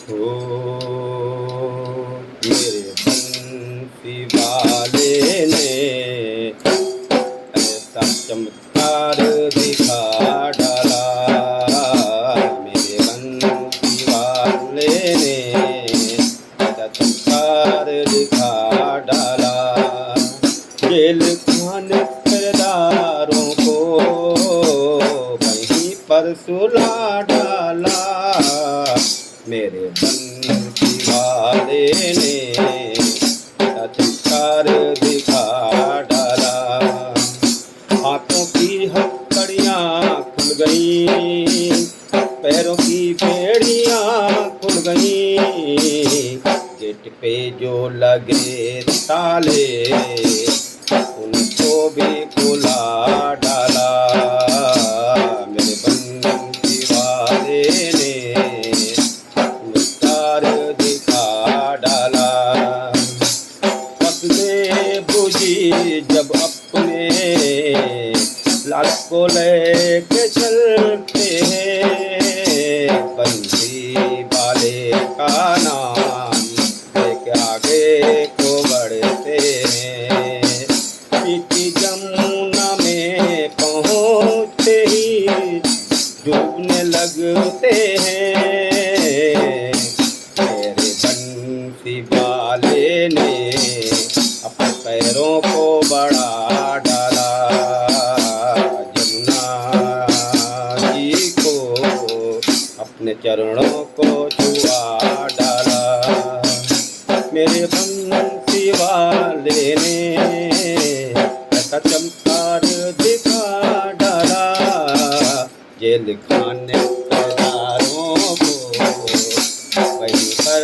हो मेरे बंसी वाले ने ऐसा चमत्कार दिखा डाला। मेरे बंसी वाले ने ऐसा चमत्कार दिखा डाला। जेल खाने किरदारों को वहीं पर सुला डाला। मेरे बंसी वाले ने चमत्कार दिखा डाला। हाथों की हथकड़ियाँ खुल गई, पैरों की बेड़ियाँ खुल गई। गेट पे जो लगे ताले उनको भी खुला डाला। मेरे बंसी वाले ने चमत्कार दिखा डाला। फसलें बुझी जब अपने लाल को लेके चलते हैं। बंसी वाले का नाम लेके आगे को बढ़ते हैं। पीती जमुना में पहुँचते ही डूबने लगते हैं। मेरे बंसी वाले ने अपने पैरों को बढ़ा डाला। जमुना जी को अपने चरणों को छुआ डाला। मेरे बंसी वाले ने ऐसा चमत्कार दिखा डाला। जेल खाने किरदारों को वहीं पर